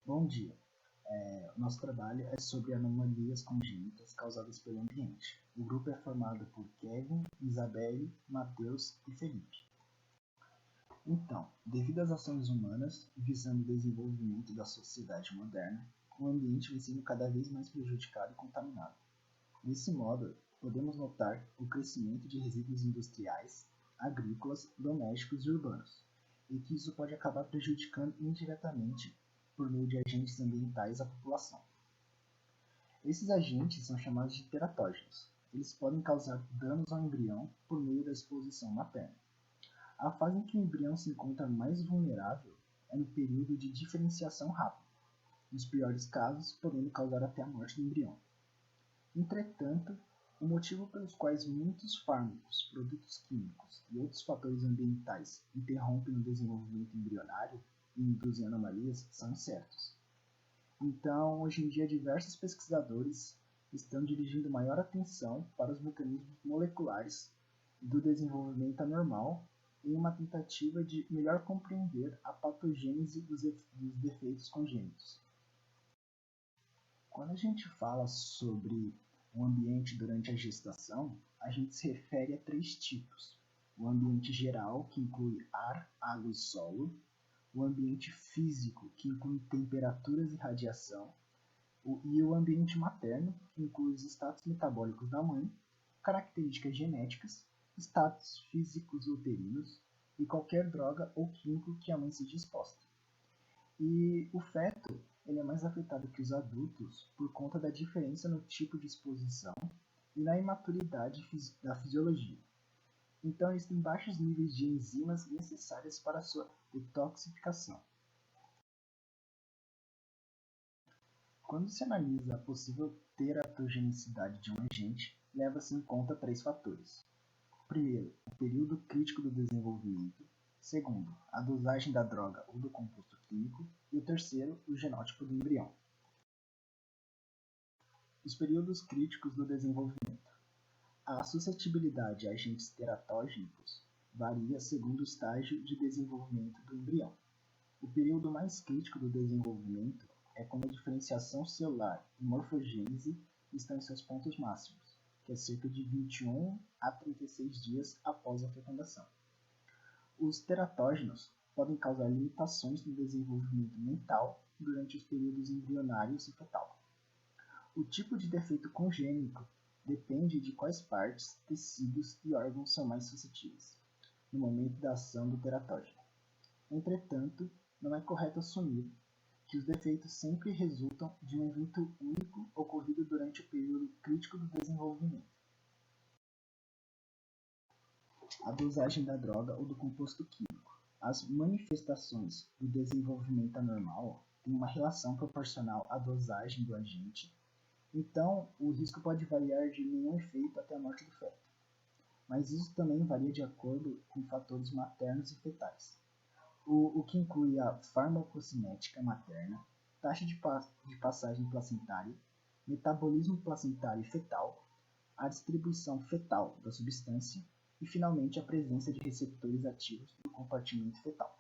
Bom dia. O nosso trabalho é sobre anomalias congênitas causadas pelo ambiente. O grupo é formado por Kevin, Isabelle, Matheus e Felipe. Então, devido às ações humanas visando o desenvolvimento da sociedade moderna, o ambiente vem sendo cada vez mais prejudicado e contaminado. Desse modo, podemos notar o crescimento de resíduos industriais, agrícolas, domésticos e urbanos, e que isso pode acabar prejudicando indiretamente por meio de agentes ambientais à população. Esses agentes são chamados de teratógenos. Eles podem causar danos ao embrião por meio da exposição materna. A fase em que o embrião se encontra mais vulnerável é no período de diferenciação rápida, nos piores casos, podendo causar até a morte do embrião. Entretanto, o motivo pelos quais muitos fármacos, produtos químicos e outros fatores ambientais interrompem o desenvolvimento embrionário e induzem anomalias são incertos. Então, hoje em dia, diversos pesquisadores estão dirigindo maior atenção para os mecanismos moleculares do desenvolvimento anormal em uma tentativa de melhor compreender a patogênese dos defeitos congênitos. Quando a gente fala sobre o ambiente durante a gestação, a gente se refere a três tipos: o ambiente geral, que inclui ar, água e solo; o ambiente físico, que inclui temperaturas e radiação; e o ambiente materno, que inclui os status metabólicos da mãe, características genéticas, status físicos uterinos e qualquer droga ou químico que a mãe seja exposta. E o feto ele é mais afetado que os adultos por conta da diferença no tipo de exposição e na imaturidade da fisiologia. Então, eles têm baixos níveis de enzimas necessárias para sua detoxificação. Quando se analisa a possível teratogenicidade de um agente, leva-se em conta três fatores. Primeiro, o período crítico do desenvolvimento. Segundo, a dosagem da droga ou do composto químico. E o terceiro, o genótipo do embrião. Os períodos críticos do desenvolvimento. A suscetibilidade a agentes teratógenos varia segundo o estágio de desenvolvimento do embrião. O período mais crítico do desenvolvimento é quando a diferenciação celular e morfogênese estão em seus pontos máximos, que é cerca de 21 a 36 dias após a fecundação. Os teratógenos podem causar limitações no desenvolvimento mental durante os períodos embrionários e fetal. O tipo de defeito congênito depende de quais partes, tecidos e órgãos são mais suscetíveis no momento da ação do teratógeno. Entretanto, não é correto assumir que os defeitos sempre resultam de um evento único ocorrido durante o período crítico do desenvolvimento. A dosagem da droga ou do composto químico. As manifestações do desenvolvimento anormal têm uma relação proporcional à dosagem do agente, então o risco pode variar de nenhum efeito até a morte do feto. Mas isso também varia de acordo com fatores maternos e fetais, o que inclui a farmacocinética materna, taxa de passagem placentária, metabolismo placentário e fetal, a distribuição fetal da substância e, finalmente, a presença de receptores ativos no compartimento fetal.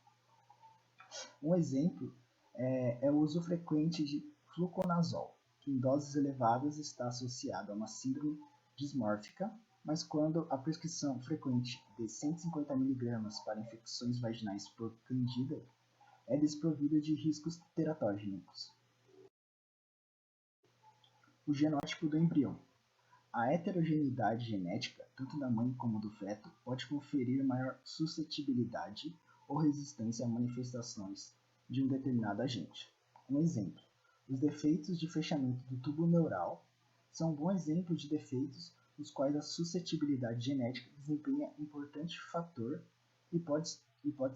Um exemplo é o uso frequente de fluconazol, que em doses elevadas está associado a uma síndrome dismórfica, mas quando a prescrição frequente de 150 mg para infecções vaginais por candida é desprovida de riscos teratógenos. O genótipo do embrião. A heterogeneidade genética, tanto da mãe como do feto, pode conferir maior suscetibilidade ou resistência a manifestações de um determinado agente. Um exemplo: os defeitos de fechamento do tubo neural são um bom exemplo de defeitos nos quais a suscetibilidade genética desempenha importante fator e pode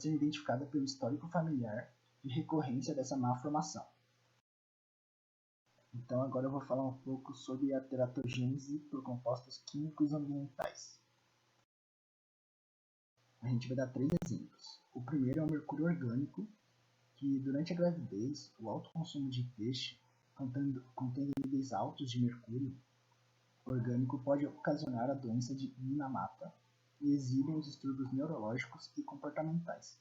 ser identificada pelo histórico familiar de recorrência dessa malformação. Então agora eu vou falar um pouco sobre a teratogênese por compostos químicos ambientais. A gente vai dar três exemplos. O primeiro é o mercúrio orgânico, que durante a gravidez, o alto consumo de peixe, contendo níveis altos de mercúrio orgânico, pode ocasionar a doença de Minamata e exibem os distúrbios neurológicos e comportamentais,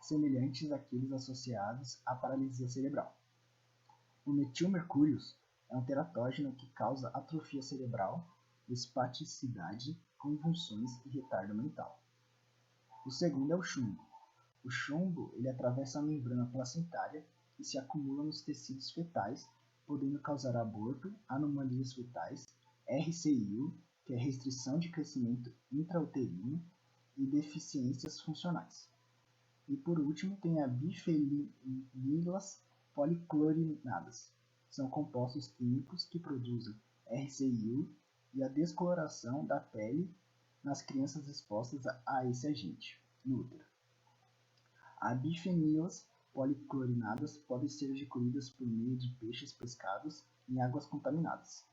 semelhantes àqueles associados à paralisia cerebral. O metilmercúrios é um teratógeno que causa atrofia cerebral, espasticidade, convulsões e retardo mental. O segundo é o chumbo. O chumbo ele atravessa a membrana placentária e se acumula nos tecidos fetais, podendo causar aborto, anomalias fetais, RCIU, que é restrição de crescimento intrauterino, e deficiências funcionais. E por último tem a bifenilas policlorinadas. São compostos químicos que produzem RCIU e a descoloração da pele nas crianças expostas a esse agente, no útero. As bifenilas policlorinadas podem ser adquiridas por meio de peixes pescados em águas contaminadas.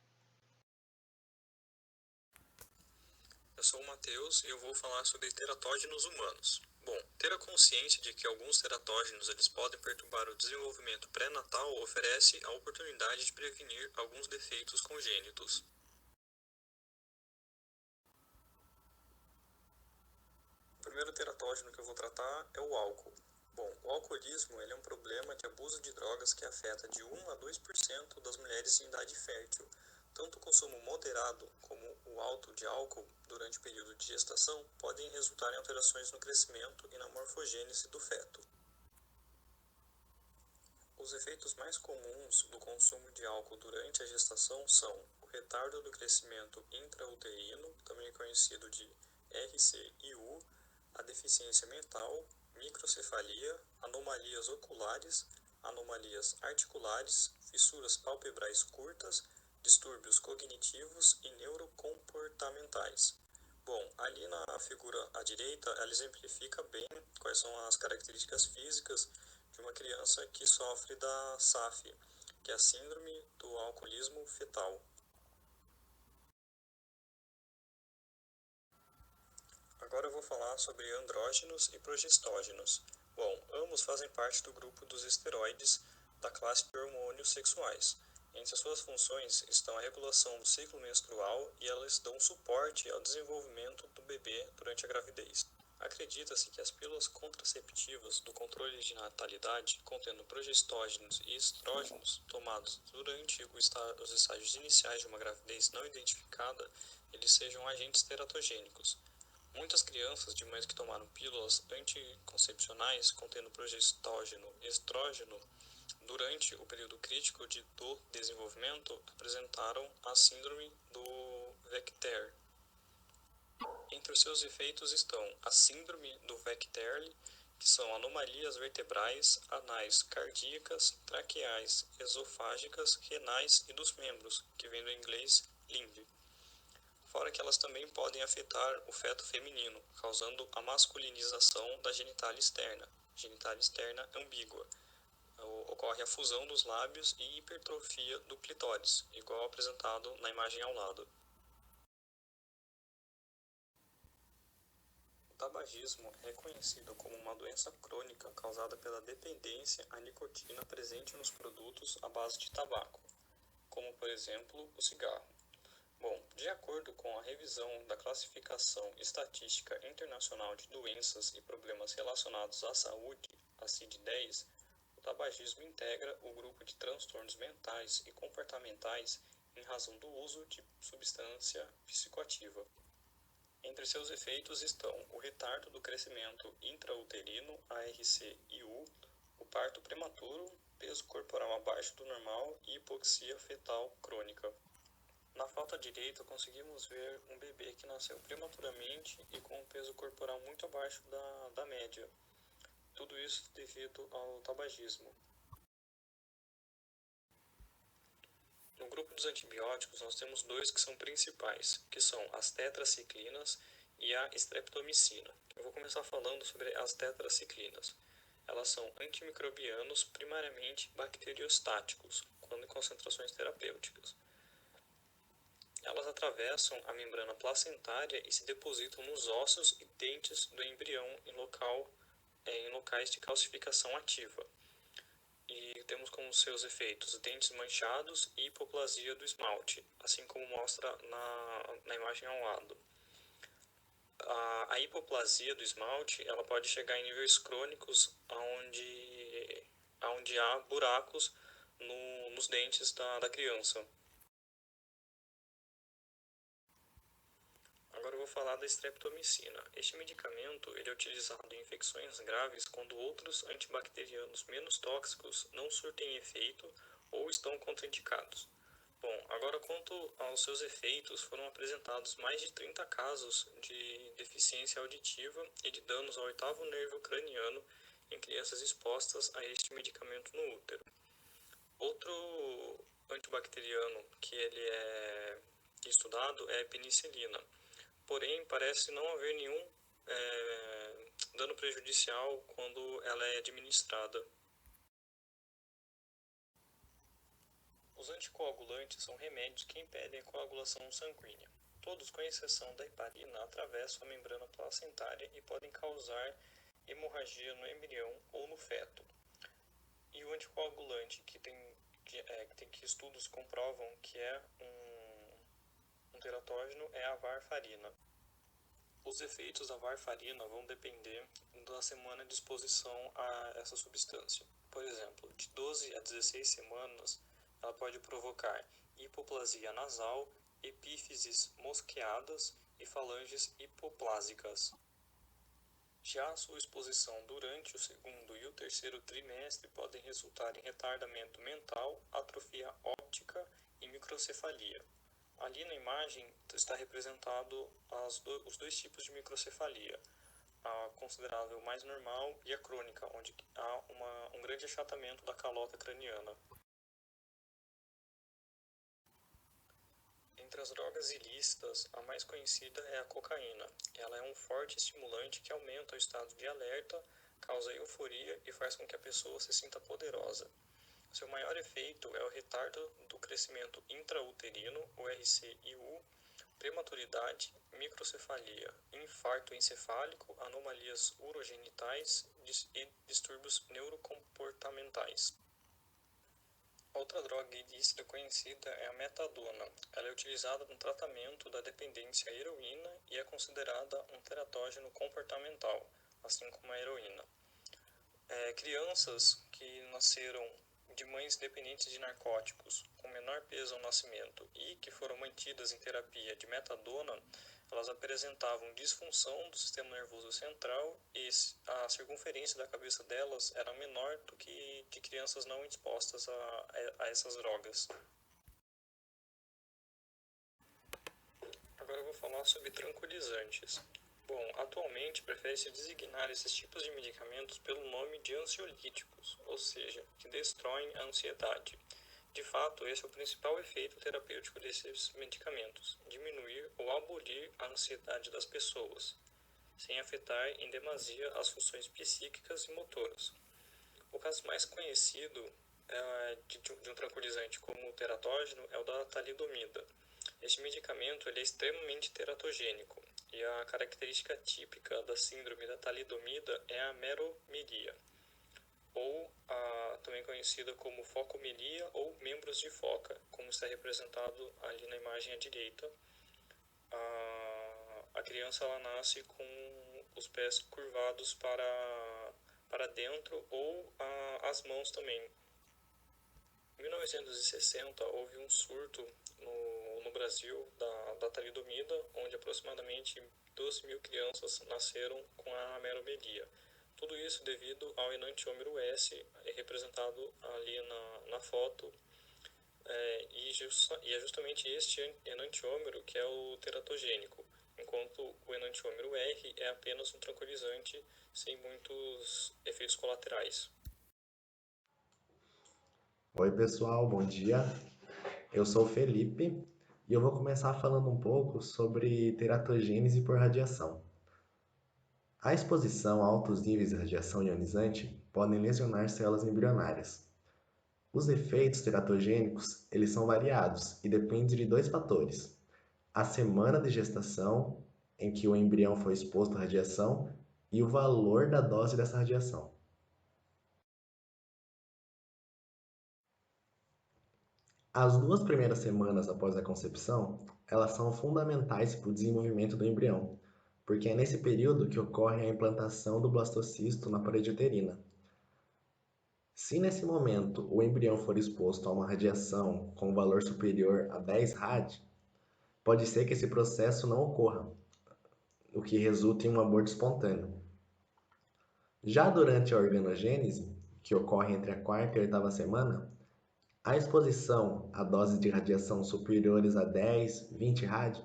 Eu sou o Matheus e eu vou falar sobre teratógenos humanos. Bom, ter a consciência de que alguns teratógenos eles podem perturbar o desenvolvimento pré-natal oferece a oportunidade de prevenir alguns defeitos congênitos. O primeiro teratógeno que eu vou tratar é o álcool. Bom, o alcoolismo ele é um problema de abuso de drogas que afeta de 1 a 2% das mulheres em idade fértil. Tanto o consumo moderado como o alto de álcool durante o período de gestação podem resultar em alterações no crescimento e na morfogênese do feto. Os efeitos mais comuns do consumo de álcool durante a gestação são o retardo do crescimento intrauterino, também conhecido de RCIU, a deficiência mental, microcefalia, anomalias oculares, anomalias articulares, fissuras palpebrais curtas, distúrbios cognitivos e neurocomportamentais. Bom, ali na figura à direita, ela exemplifica bem quais são as características físicas de uma criança que sofre da SAF, que é a Síndrome do Alcoolismo Fetal. Agora eu vou falar sobre andrógenos e progestógenos. Bom, ambos fazem parte do grupo dos esteroides da classe de hormônios sexuais. Entre as suas funções estão a regulação do ciclo menstrual e elas dão suporte ao desenvolvimento do bebê durante a gravidez. Acredita-se que as pílulas contraceptivas do controle de natalidade, contendo progestógenos e estrógenos, tomados durante os estágios iniciais de uma gravidez não identificada, eles sejam agentes teratogênicos. Muitas crianças de mães que tomaram pílulas anticoncepcionais contendo progestógeno e estrógeno durante o período crítico do desenvolvimento apresentaram a síndrome do Vector. Entre os seus efeitos estão a síndrome do Vector, que são anomalias vertebrais, anais, cardíacas, traqueais, esofágicas, renais e dos membros, que vem do inglês limb. Fora que elas também podem afetar o feto feminino, causando a masculinização da genitália externa ambígua. Ocorre a fusão dos lábios e hipertrofia do clitóris, igual apresentado na imagem ao lado. O tabagismo é reconhecido como uma doença crônica causada pela dependência à nicotina presente nos produtos à base de tabaco, como por exemplo o cigarro. Bom, de acordo com a revisão da Classificação Estatística Internacional de Doenças e Problemas Relacionados à Saúde, a CID-10, o tabagismo integra o grupo de transtornos mentais e comportamentais em razão do uso de substância psicoativa. Entre seus efeitos estão o retardo do crescimento intrauterino, ARCIU, o parto prematuro, peso corporal abaixo do normal e hipoxia fetal crônica. Na foto direita conseguimos ver um bebê que nasceu prematuramente e com um peso corporal muito abaixo da média. Tudo isso devido ao tabagismo. No grupo dos antibióticos nós temos dois que são principais, que são as tetraciclinas e a streptomicina. Eu vou começar falando sobre as tetraciclinas. Elas são antimicrobianos primariamente bacteriostáticos, quando em concentrações terapêuticas. Elas atravessam a membrana placentária e se depositam nos ossos e dentes do embrião em locais de calcificação ativa. E temos como seus efeitos dentes manchados e hipoplasia do esmalte, assim como mostra na imagem ao lado. A hipoplasia do esmalte ela pode chegar em níveis crônicos onde há buracos nos dentes da criança. Agora eu vou falar da streptomicina. Este medicamento ele é utilizado em infecções graves quando outros antibacterianos menos tóxicos não surtem efeito ou estão contraindicados. Bom, agora quanto aos seus efeitos, foram apresentados mais de 30 casos de deficiência auditiva e de danos ao oitavo nervo craniano em crianças expostas a este medicamento no útero. Outro antibacteriano que ele é estudado é a penicilina. Porém, parece não haver nenhum dano prejudicial quando ela é administrada. Os anticoagulantes são remédios que impedem a coagulação sanguínea. Todos, com exceção da heparina, atravessam a membrana placentária e podem causar hemorragia no embrião ou no feto. E o anticoagulante que estudos comprovam que é um teratógeno é a varfarina. Os efeitos da varfarina vão depender da semana de exposição a essa substância. Por exemplo, de 12 a 16 semanas, ela pode provocar hipoplasia nasal, epífises mosqueadas e falanges hipoplásicas. Já a sua exposição durante o segundo e o terceiro trimestre podem resultar em retardamento mental, atrofia óptica e microcefalia. Ali na imagem está representado os dois tipos de microcefalia, a considerável mais normal e a crônica, onde há um grande achatamento da calota craniana. Entre as drogas ilícitas, a mais conhecida é a cocaína. Ela é um forte estimulante que aumenta o estado de alerta, causa euforia e faz com que a pessoa se sinta poderosa. Seu maior efeito é o retardo do crescimento intrauterino, o RCIU, prematuridade, microcefalia, infarto encefálico, anomalias urogenitais e distúrbios neurocomportamentais. Outra droga ilícita conhecida é a metadona. Ela é utilizada no tratamento da dependência à heroína e é considerada um teratógeno comportamental, assim como a heroína. Crianças que nasceram de mães dependentes de narcóticos, com menor peso ao nascimento e que foram mantidas em terapia de metadona, elas apresentavam disfunção do sistema nervoso central e a circunferência da cabeça delas era menor do que de crianças não expostas a essas drogas. Agora eu vou falar sobre tranquilizantes. Bom, atualmente prefere-se designar esses tipos de medicamentos pelo nome de ansiolíticos, ou seja, que destroem a ansiedade. De fato, esse é o principal efeito terapêutico desses medicamentos, diminuir ou abolir a ansiedade das pessoas, sem afetar em demasia as funções psíquicas e motoras. O caso mais conhecido de um tranquilizante como teratógeno é o da talidomida. Este medicamento ele é extremamente teratogênico e a característica típica da síndrome da talidomida é a meromilia, ou também conhecida como focomilia ou membros de foca, como está representado ali na imagem à direita. A criança ela nasce com os pés curvados para dentro ou as mãos também. Em 1960 houve um surto no Brasil da talidomida, onde aproximadamente 12.000 crianças nasceram com a meromilia. Tudo isso devido ao enantiômero S, representado ali na foto, e é justamente este enantiômero que é o teratogênico, enquanto o enantiômero R é apenas um tranquilizante sem muitos efeitos colaterais. Oi pessoal, bom dia. Eu sou o Felipe e eu vou começar falando um pouco sobre teratogênese por radiação. A exposição a altos níveis de radiação ionizante podem lesionar células embrionárias. Os efeitos teratogênicos, eles são variados e dependem de dois fatores: a semana de gestação em que o embrião foi exposto à radiação e o valor da dose dessa radiação. As 2 primeiras semanas após a concepção, elas são fundamentais para o desenvolvimento do embrião, porque é nesse período que ocorre a implantação do blastocisto na parede uterina. Se nesse momento o embrião for exposto a uma radiação com valor superior a 10 rad, pode ser que esse processo não ocorra, o que resulta em um aborto espontâneo. Já durante a organogênese, que ocorre entre a quarta e a oitava semana, a exposição a doses de radiação superiores a 10, 20 rad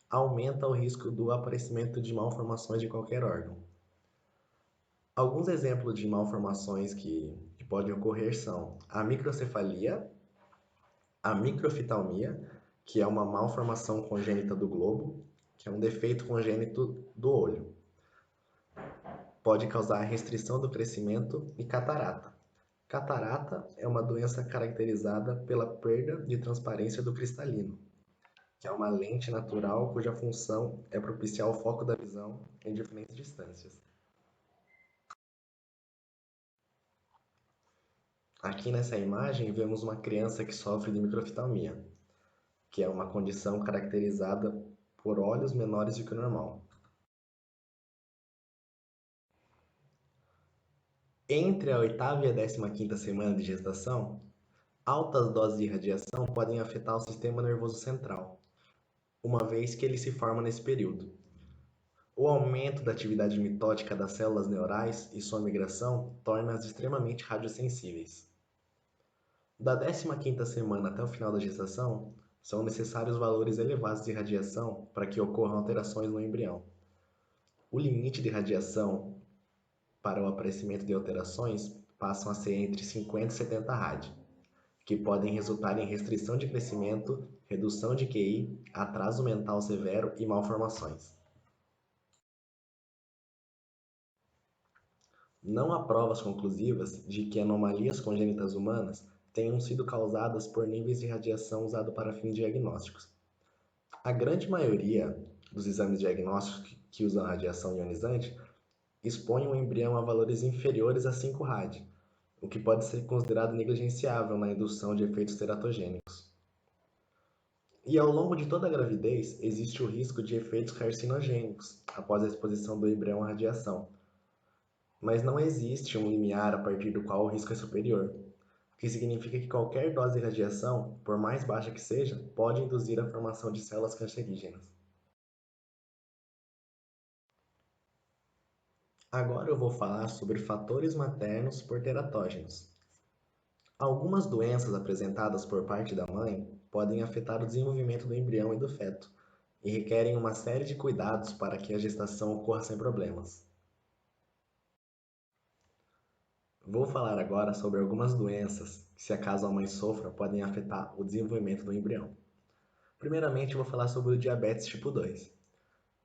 aumenta o risco do aparecimento de malformações de qualquer órgão. Alguns exemplos de malformações que podem ocorrer são a microcefalia, a microftalmia, que é uma malformação congênita do globo, que é um defeito congênito do olho. Pode causar restrição do crescimento e catarata. Catarata é uma doença caracterizada pela perda de transparência do cristalino, que é uma lente natural cuja função é propiciar o foco da visão em diferentes distâncias. Aqui nessa imagem vemos uma criança que sofre de microftalmia, que é uma condição caracterizada por olhos menores do que o normal. Entre a oitava e a 15ª semana de gestação, altas doses de radiação podem afetar o sistema nervoso central, uma vez que ele se forma nesse período. O aumento da atividade mitótica das células neurais e sua migração torna-as extremamente radiosensíveis. Da 15ª semana até o final da gestação, são necessários valores elevados de radiação para que ocorram alterações no embrião. O limite de radiação para o aparecimento de alterações passam a ser entre 50 e 70 rad, que podem resultar em restrição de crescimento, redução de QI, atraso mental severo e malformações. Não há provas conclusivas de que anomalias congênitas humanas tenham sido causadas por níveis de radiação usados para fins diagnósticos. A grande maioria dos exames diagnósticos que usam radiação ionizante expõem o embrião a valores inferiores a 5 rad, o que pode ser considerado negligenciável na indução de efeitos teratogênicos. E ao longo de toda a gravidez, existe o risco de efeitos carcinogênicos após a exposição do embrião à radiação, mas não existe um limiar a partir do qual o risco é superior, o que significa que qualquer dose de radiação, por mais baixa que seja, pode induzir a formação de células cancerígenas. Agora eu vou falar sobre fatores maternos por teratógenos. Algumas doenças apresentadas por parte da mãe podem afetar o desenvolvimento do embrião e do feto, e requerem uma série de cuidados para que a gestação ocorra sem problemas. Vou falar agora sobre algumas doenças que, se acaso a mãe sofra, podem afetar o desenvolvimento do embrião. Primeiramente, vou falar sobre o diabetes tipo 2.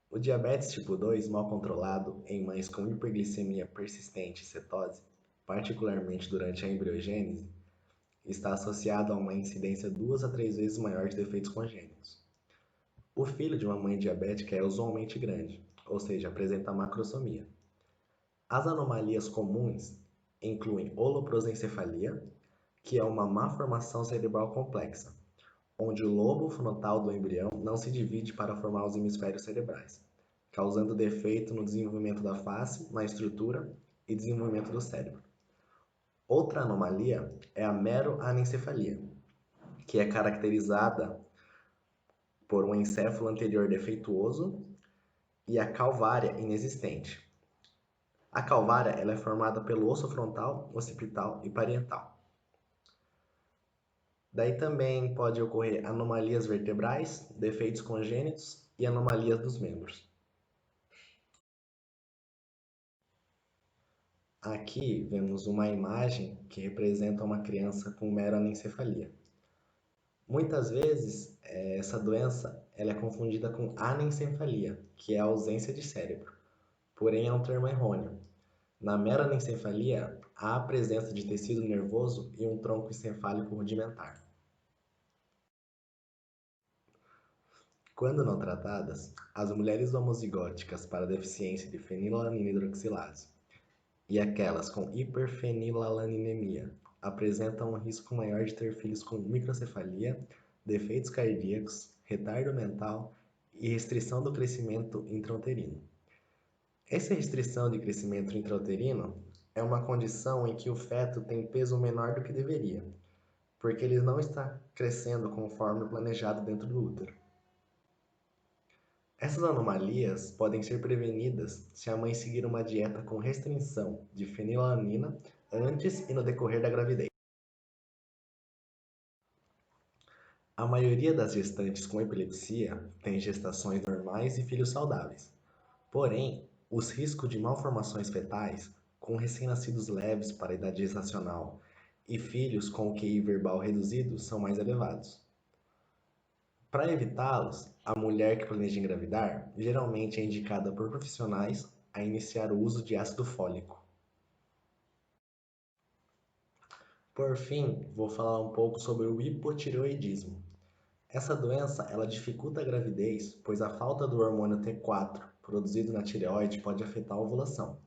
O diabetes tipo 2, mal controlado em mães com hiperglicemia persistente e cetose, particularmente durante a embriogênese, está associado a uma incidência 2 a 3 vezes maior de defeitos congênitos. O filho de uma mãe diabética é usualmente grande, ou seja, apresenta macrosomia. As anomalias comuns incluem holoprosencefalia, que é uma malformação cerebral complexa, onde o lobo frontal do embrião não se divide para formar os hemisférios cerebrais, causando defeito no desenvolvimento da face, na estrutura e desenvolvimento do cérebro. Outra anomalia é a meroanencefalia, que é caracterizada por um encéfalo anterior defeituoso e a calvária inexistente. A calvária ela é formada pelo osso frontal, occipital e parietal. Daí também pode ocorrer anomalias vertebrais, defeitos congênitos e anomalias dos membros. Aqui vemos uma imagem que representa uma criança com meroanencefalia. Muitas vezes, essa doença ela é confundida com anencefalia, que é a ausência de cérebro. Porém, é um termo errôneo. Na meroanencefalia, há a presença de tecido nervoso e um tronco encefálico rudimentar. Quando não tratadas, as mulheres homozigóticas para deficiência de fenilalanina hidroxilase e aquelas com hiperfenilalanemia apresentam um risco maior de ter filhos com microcefalia, defeitos cardíacos, retardo mental e restrição do crescimento intrauterino. Essa restrição de crescimento intrauterino é uma condição em que o feto tem peso menor do que deveria, porque ele não está crescendo conforme planejado dentro do útero. Essas anomalias podem ser prevenidas se a mãe seguir uma dieta com restrição de fenilalanina antes e no decorrer da gravidez. A maioria das gestantes com epilepsia tem gestações normais e filhos saudáveis. Porém, os riscos de malformações fetais, com recém-nascidos leves para a idade gestacional e filhos com QI verbal reduzido são mais elevados. Para evitá-los, a mulher que planeja engravidar geralmente é indicada por profissionais a iniciar o uso de ácido fólico. Por fim, vou falar um pouco sobre o hipotireoidismo. Essa doença ela dificulta a gravidez, pois a falta do hormônio T4 produzido na tireoide pode afetar a ovulação.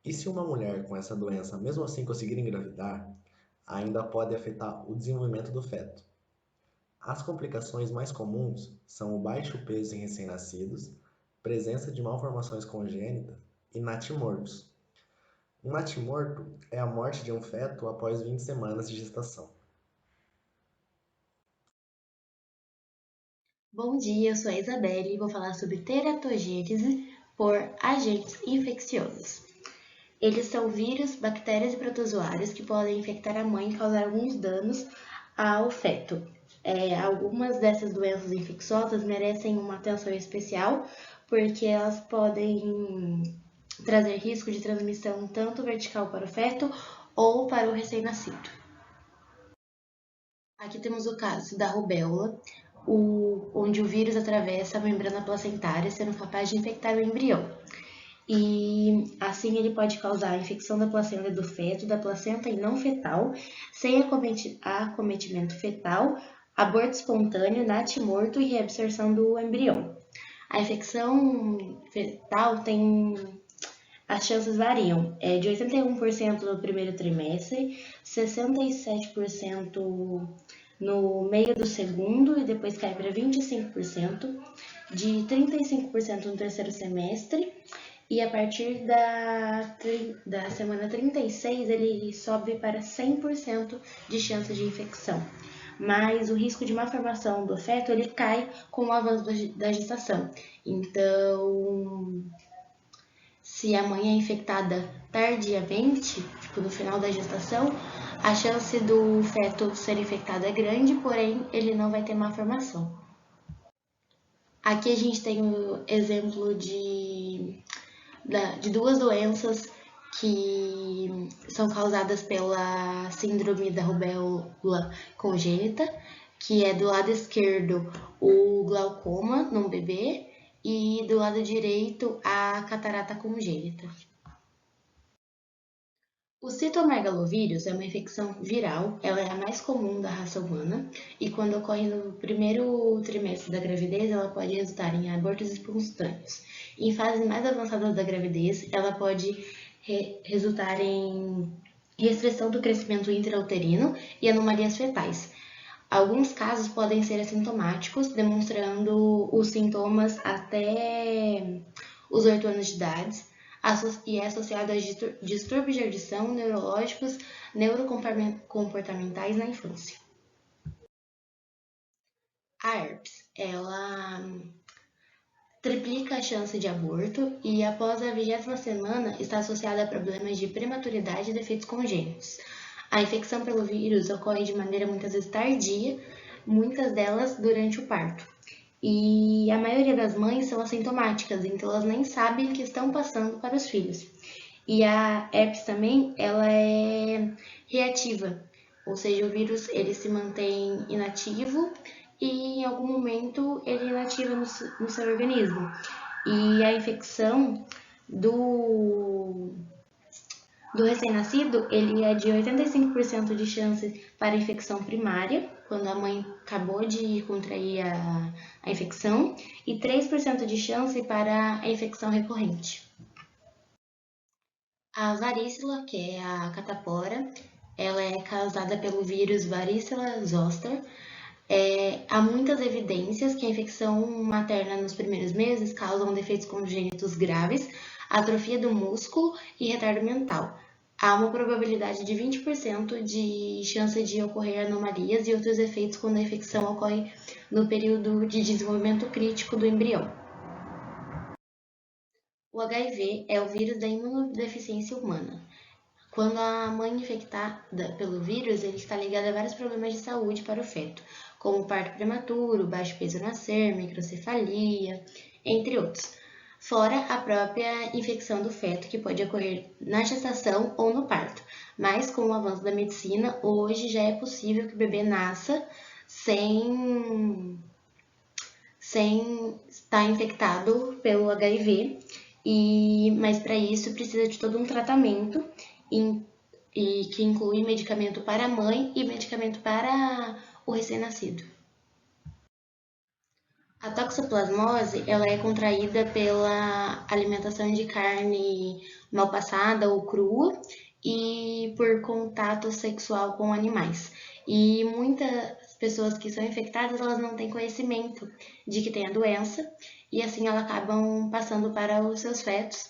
E se uma mulher com essa doença mesmo assim conseguir engravidar, ainda pode afetar o desenvolvimento do feto. As complicações mais comuns são o baixo peso em recém-nascidos, presença de malformações congênitas e natimortos. Um natimorto é a morte de um feto após 20 semanas de gestação. Bom dia, eu sou a Isabelle e vou falar sobre teratogênese por agentes infecciosos. Eles são vírus, bactérias e protozoários que podem infectar a mãe e causar alguns danos ao feto. Algumas dessas doenças infecciosas merecem uma atenção especial porque elas podem trazer risco de transmissão tanto vertical para o feto ou para o recém-nascido. Aqui temos o caso da rubéola, onde o vírus atravessa a membrana placentária, sendo capaz de infectar o embrião. E assim ele pode causar a infecção da placenta do feto, da placenta e não fetal, sem acometimento fetal, aborto espontâneo, natimorto e reabsorção do embrião. A infecção fetal as chances variam, de 81% no primeiro trimestre, 67% no meio do segundo e depois cai para 25%, de 35% no terceiro semestre e a partir da semana 36 ele sobe para 100% de chance de infecção. Mas o risco de malformação do feto ele cai com o avanço da gestação. Então, se a mãe é infectada tardiamente, no final da gestação, a chance do feto ser infectado é grande, porém ele não vai ter malformação. Aqui a gente tem o exemplo de duas doenças que são causadas pela síndrome da rubéola congênita, que é do lado esquerdo o glaucoma num bebê e do lado direito a catarata congênita. O citomegalovírus é uma infecção viral, ela é a mais comum da raça humana e quando ocorre no primeiro trimestre da gravidez, ela pode resultar em abortos espontâneos. Em fases mais avançadas da gravidez, ela pode resultar em restrição do crescimento intrauterino e anomalias fetais. Alguns casos podem ser assintomáticos, demonstrando os sintomas até os 8 anos de idade, e é associado a distúrbios de audição, neurológicos, neurocomportamentais na infância. A herpes, ela triplica a chance de aborto e após a 20ª semana está associada a problemas de prematuridade e defeitos congênitos. A infecção pelo vírus ocorre de maneira muitas vezes tardia, muitas delas durante o parto. E a maioria das mães são assintomáticas, então elas nem sabem que estão passando para os filhos. E a herpes também, ela é reativa, ou seja, o vírus ele se mantém inativo e em algum momento ele inativa no seu organismo. E a infecção do recém-nascido, ele é de 85% de chance para infecção primária, quando a mãe acabou de contrair a infecção, e 3% de chance para a infecção recorrente. A varícela, que é a catapora, ela é causada pelo vírus Varicella zoster. Há muitas evidências que a infecção materna nos primeiros meses causam defeitos congênitos graves, atrofia do músculo e retardo mental. há uma probabilidade de 20% de chance de ocorrer anomalias e outros efeitos quando a infecção ocorre no período de desenvolvimento crítico do embrião. O HIV é o vírus da imunodeficiência humana. Quando a mãe infectada pelo vírus, ele está ligado a vários problemas de saúde para o feto, como parto prematuro, baixo peso ao nascer, microcefalia, entre outros. Fora a própria infecção do feto, que pode ocorrer na gestação ou no parto. Mas com o avanço da medicina, hoje já é possível que o bebê nasça sem estar infectado pelo HIV, mas para isso precisa de todo um tratamento que inclui medicamento para a mãe e medicamento para o recém-nascido. A toxoplasmose ela é contraída pela alimentação de carne mal passada ou crua e por contato sexual com animais. E muitas pessoas que são infectadas, elas não têm conhecimento de que tem a doença e assim elas acabam passando para os seus fetos.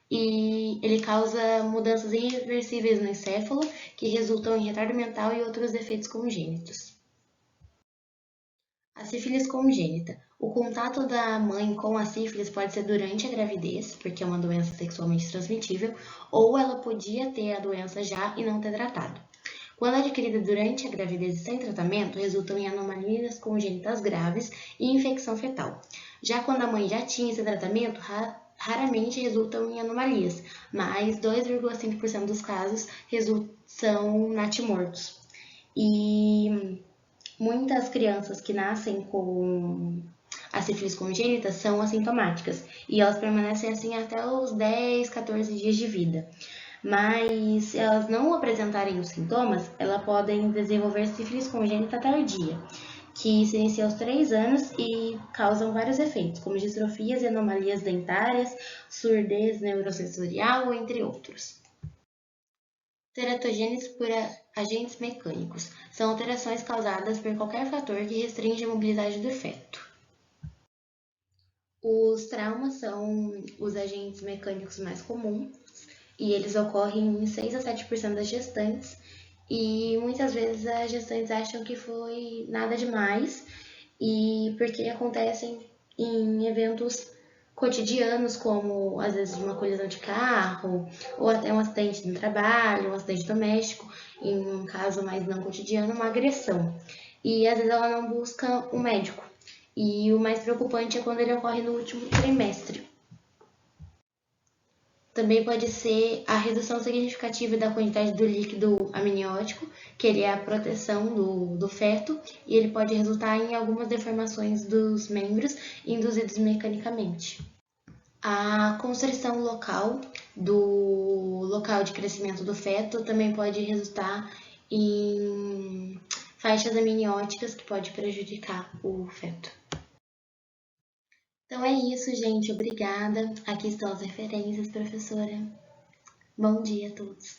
E ele causa mudanças irreversíveis no encéfalo, que resultam em retardo mental e outros defeitos congênitos. A sífilis congênita. O contato da mãe com a sífilis pode ser durante a gravidez, porque é uma doença sexualmente transmitível, ou ela podia ter a doença já e não ter tratado. Quando adquirida durante a gravidez e sem tratamento, resultam em anomalias congênitas graves e infecção fetal. Já quando a mãe já tinha esse tratamento, raramente resultam em anomalias, mas 2,5% dos casos são natimortos. E muitas crianças que nascem com a sífilis congênita são assintomáticas e elas permanecem assim até os 10, 14 dias de vida. Mas se elas não apresentarem os sintomas, elas podem desenvolver sífilis congênita tardia, que se inicia aos 3 anos e causam vários efeitos, como distrofias e anomalias dentárias, surdez neurosensorial, entre outros. Teratogênese por agentes mecânicos. São alterações causadas por qualquer fator que restringe a mobilidade do feto. Os traumas são os agentes mecânicos mais comuns e eles ocorrem em 6 a 7% das gestantes e muitas vezes as gestantes acham que foi nada demais e porque acontecem em eventos cotidianos, como às vezes uma colisão de carro ou até um acidente no trabalho, um acidente doméstico, em um caso mais não cotidiano, uma agressão. E às vezes ela não busca um médico. E o mais preocupante é quando ele ocorre no último trimestre. Também pode ser a redução significativa da quantidade do líquido amniótico, que ele é a proteção do feto, e ele pode resultar em algumas deformações dos membros induzidos mecanicamente. A constrição local do local de crescimento do feto também pode resultar em faixas amnióticas que pode prejudicar o feto. Então é isso, gente. Obrigada. Aqui estão as referências, professora. Bom dia a todos.